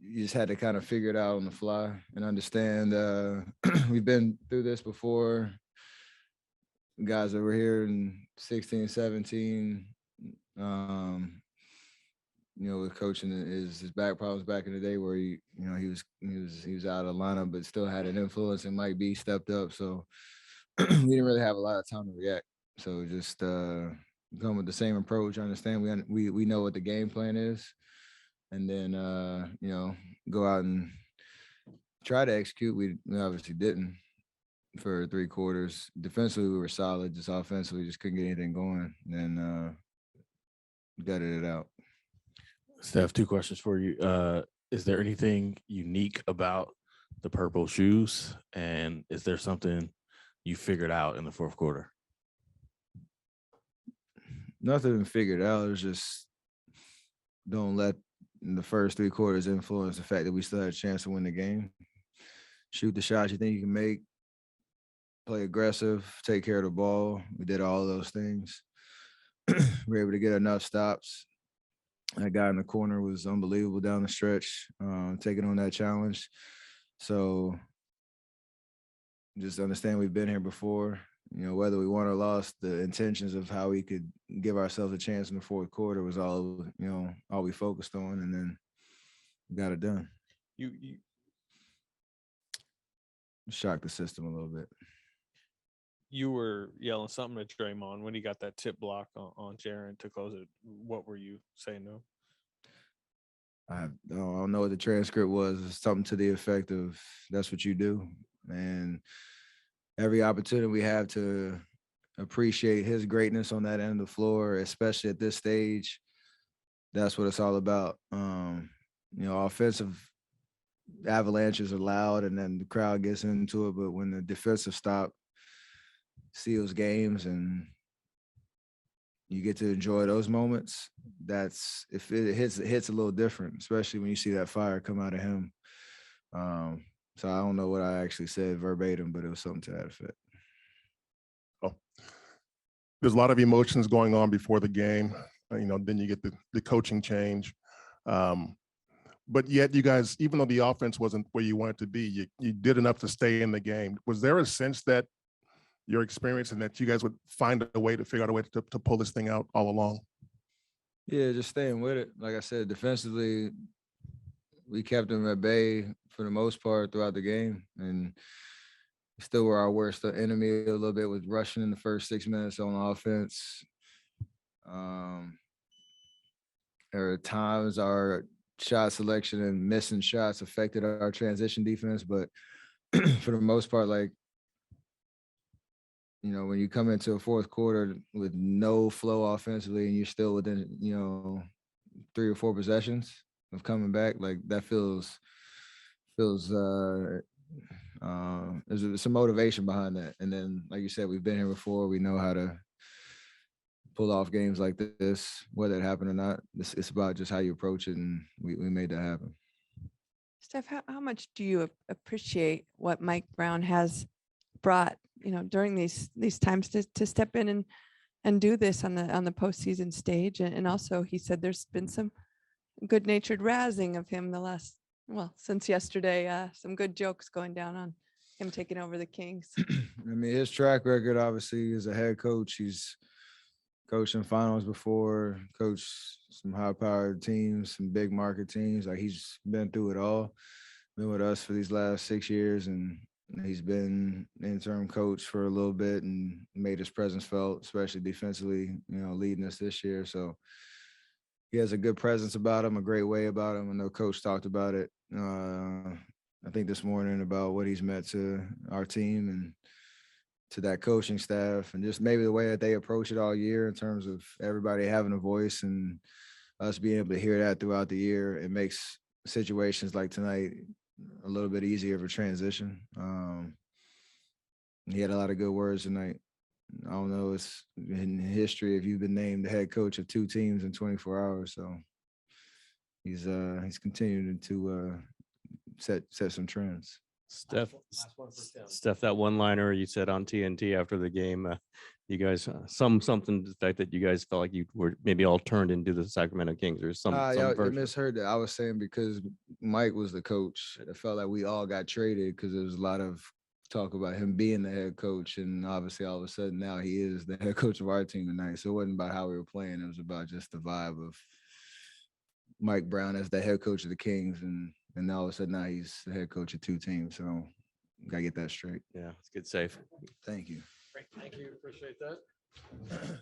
you just had to kind of figure it out on the fly and understand. We've been through this before. Guys that were here in 16, 17, um, with coaching his back problems back in the day where he was out of the lineup but still had an influence, and Mike B stepped up. So we didn't really have a lot of time to react. So just come with the same approach. I understand we know what the game plan is, and then go out and try to execute. We obviously didn't for 3 quarters. Defensively, we were solid. Just offensively, just couldn't get anything going. And then gutted it out. Steph, two questions for you. Is there anything unique about the purple shoes? And is there something you figured out in the fourth quarter? Nothing figured out. It was just don't let the first 3 quarters influence the fact that we still had a chance to win the game. Shoot the shots you think you can make. Play aggressive. Take care of the ball. We did all those things. We were able to get enough stops. That guy in the corner was unbelievable down the stretch, taking on that challenge. So just understand we've been here before. Whether we won or lost, the intentions of how we could give ourselves a chance in the fourth quarter was all we focused on, and then got it done. You Shocked the system a little bit. you were yelling something at Draymond when he got that tip block on Jaren to close it. What were you saying to him? I don't know what the transcript was. It's something to the effect of "That's what you do," and every opportunity we have to appreciate his greatness on that end of the floor, especially at this stage, that's what it's all about. Offensive avalanches are loud and then the crowd gets into it, but when the defensive stop seals games and you get to enjoy those moments, that's if it hits a little different, especially when you see that fire come out of him. So I don't know what I actually said verbatim, but it was something to that effect. Oh, there's a lot of emotions going on before the game. Then you get the coaching change. But yet you guys, even though the offense wasn't where you wanted to be, you did enough to stay in the game. Was there a sense that your experience and that you guys would find a way to figure out a way to pull this thing out all along? Yeah, just staying with it. Like I said, defensively, we kept them at bay for the most part throughout the game, and still were our worst enemy a little bit with rushing in the first 6 minutes on offense. There are times our shot selection and missing shots affected our transition defense, but for the most part, when you come into a fourth quarter with no flow offensively and you're still within, 3 or 4 possessions of coming back, like that feels there's some motivation behind that. And then, like you said, we've been here before. We know how to pull off games like this, whether it happened or not. It's about just how you approach it, and we made that happen. Steph, how much do you appreciate what Mike Brown has brought, during these times to step in and do this on the postseason stage? And also, he said there's been some good-natured razzing of him since yesterday. Some good jokes going down on him taking over the Kings. I mean, his track record, obviously, as a head coach, he's coached in finals before, coached some high-powered teams, some big market teams. Like, he's been through it all. Been with us for these last 6 years, and he's been interim coach for a little bit and made his presence felt, especially defensively, leading us this year. So he has a good presence about him, a great way about him. I know Coach talked about it, I think this morning, about what he's meant to our team and to that coaching staff, and just maybe the way that they approach it all year in terms of everybody having a voice and us being able to hear that throughout the year. It makes situations like tonight a little bit easier of a transition. He had a lot of good words tonight. I don't know, it's in history if you've been named the head coach of 2 teams in 24 hours. So he's continuing to set some trends. Steph, that one liner you said on TNT after the game, you guys, something to the fact that you guys felt like you were maybe all turned into the Sacramento Kings or some Y'all version. misheard that. I was saying because Mike was the coach, it felt like we all got traded because there was a lot of talk about him being the head coach, and obviously all of a sudden now he is the head coach of our team tonight. So it wasn't about how we were playing; it was about just the vibe of Mike Brown as the head coach of the Kings, and all of a sudden now he's the head coach of two teams. So gotta get that straight. Yeah, it's good save. Thank you. Thank you. Appreciate that.